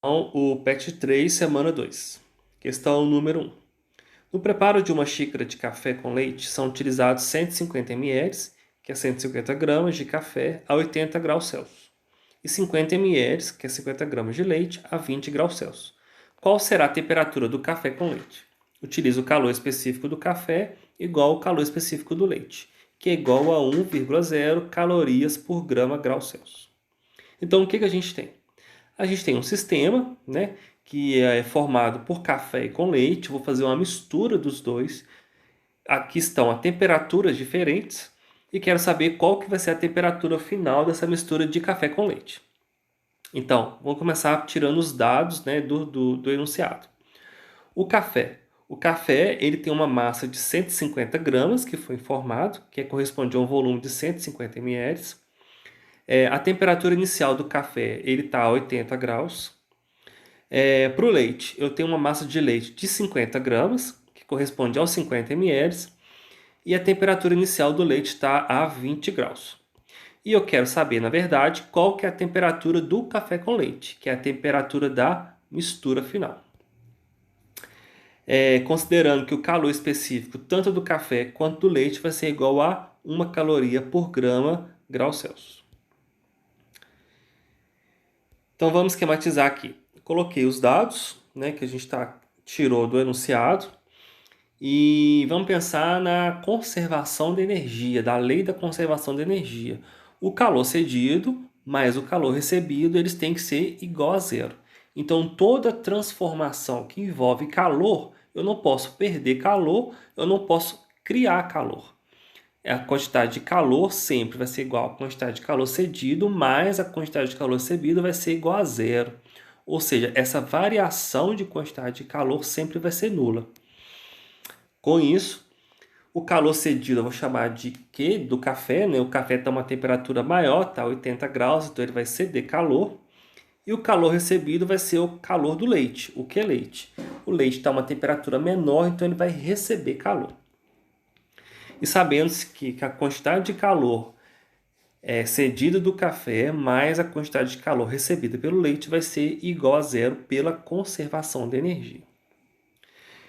O PET 3, semana 2. Questão número 1. No preparo de uma xícara de café com leite, são utilizados 150 ml, que é 150 gramas de café, a 80 graus Celsius, e 50 ml, que é 50 gramas de leite, a 20 graus Celsius. Qual será a temperatura do café com leite? Utiliza o calor específico do café igual ao calor específico do leite, que é igual a 1,0 calorias por grama grau Celsius. Então, o que a gente tem? A gente tem um sistema, né, que é formado por café e com leite. Vou fazer uma mistura dos dois. Aqui estão a temperaturas diferentes e quero saber qual que vai ser a temperatura final dessa mistura de café com leite. Então, vou começar tirando os dados, né, do enunciado. O café. O café ele tem uma massa de 150 gramas, que foi informado, que corresponde a um volume de 150 ml. A temperatura inicial do café está a 80 graus. Para o leite, eu tenho uma massa de leite de 50 gramas, que corresponde aos 50 ml, e a temperatura inicial do leite está a 20 graus. E eu quero saber, na verdade, qual que é a temperatura do café com leite, que é a temperatura da mistura final. Considerando que o calor específico tanto do café quanto do leite vai ser igual a 1 caloria por grama grau Celsius. Então vamos esquematizar aqui. Coloquei os dados, né, que a gente tirou do enunciado, e vamos pensar na conservação de energia, da lei da conservação de energia. O calor cedido mais o calor recebido, eles têm que ser igual a zero. Então toda transformação que envolve calor, eu não posso perder calor, eu não posso criar calor. A quantidade de calor sempre vai ser igual à quantidade de calor cedido, mais a quantidade de calor recebido vai ser igual a zero. Ou seja, essa variação de quantidade de calor sempre vai ser nula. Com isso, o calor cedido eu vou chamar de Q do café, né? O café está a uma temperatura maior, está a 80 graus, então ele vai ceder calor. E o calor recebido vai ser o calor do leite. O que é leite? O leite está a uma temperatura menor, então ele vai receber calor. E sabendo que a quantidade de calor cedido do café mais a quantidade de calor recebida pelo leite vai ser igual a zero pela conservação de energia.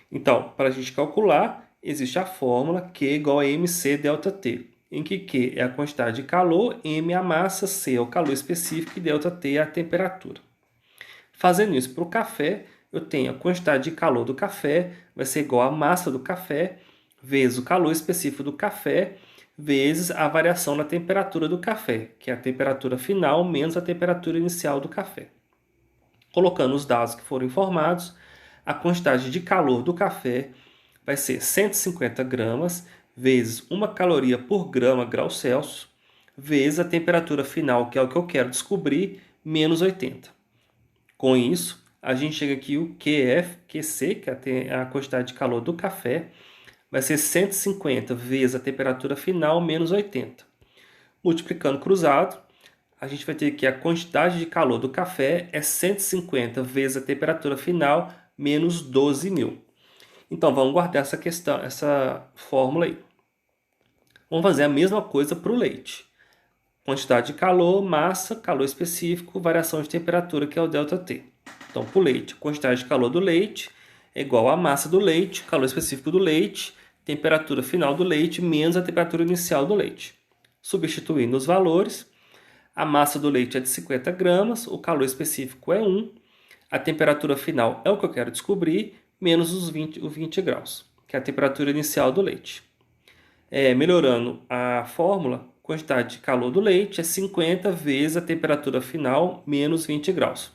Então, para a gente calcular, existe a fórmula Q igual a mc ΔT, em que Q é a quantidade de calor, m é a massa, C é o calor específico e ΔT é a temperatura. Fazendo isso para o café, eu tenho a quantidade de calor do café vai ser igual à massa do café vezes o calor específico do café vezes a variação na temperatura do café, que é a temperatura final menos a temperatura inicial do café. Colocando os dados que foram informados, a quantidade de calor do café vai ser 150 gramas vezes 1 caloria por grama grau Celsius vezes a temperatura final, que é o que eu quero descobrir, menos 80. Com isso, a gente chega aqui o QC, que é a quantidade de calor do café, vai ser 150 vezes a temperatura final menos 80. Multiplicando cruzado, a gente vai ter que a quantidade de calor do café é 150 vezes a temperatura final menos 12.000. Então vamos guardar essa questão, essa fórmula aí. Vamos fazer a mesma coisa para o leite. Quantidade de calor, massa, calor específico, variação de temperatura, que é o ΔT. Então, para o leite, a quantidade de calor do leite é igual à massa do leite, calor específico do leite, temperatura final do leite, menos a temperatura inicial do leite. Substituindo os valores, a massa do leite é de 50 gramas, o calor específico é 1, a temperatura final é o que eu quero descobrir, menos os 20 graus, que é a temperatura inicial do leite. Melhorando a fórmula, quantidade de calor do leite é 50 vezes a temperatura final menos 20 graus.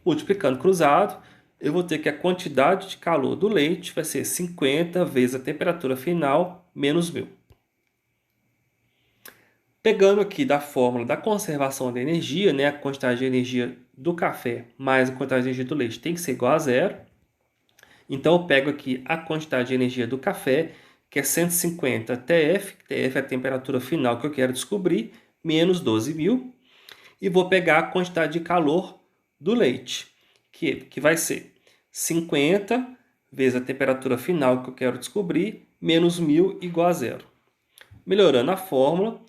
Multiplicando cruzado, eu vou ter que a quantidade de calor do leite vai ser 50 vezes a temperatura final menos 1.000. Pegando aqui da fórmula da conservação da energia, né, a quantidade de energia do café mais a quantidade de energia do leite tem que ser igual a zero. Então eu pego aqui a quantidade de energia do café, que é 150 TF, TF é a temperatura final que eu quero descobrir, menos 12.000. E vou pegar a quantidade de calor do leite, que vai ser 50 vezes a temperatura final que eu quero descobrir, menos 1.000 igual a zero. Melhorando a fórmula,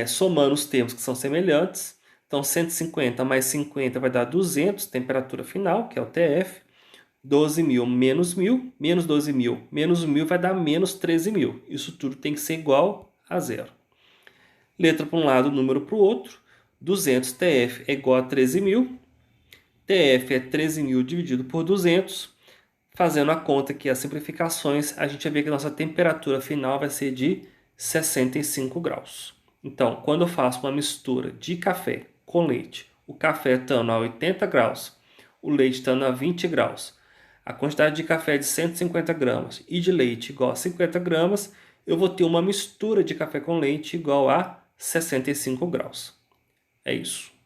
somando os termos que são semelhantes, Então, 150 mais 50 vai dar 200, temperatura final, que é o TF. 12.000 menos 1.000, menos 12.000 menos 1.000 vai dar menos 13.000. Isso tudo tem que ser igual a zero. Letra para um lado, número para o outro. 200 TF é igual a 13.000. TF é 13.000 dividido por 200. Fazendo a conta aqui, as simplificações, a gente vai ver que a nossa temperatura final vai ser de 65 graus. Então, quando eu faço uma mistura de café com leite, o café estando a 80 graus, o leite estando a 20 graus, a quantidade de café é de 150 gramas e de leite igual a 50 gramas, eu vou ter uma mistura de café com leite igual a 65 graus. É isso.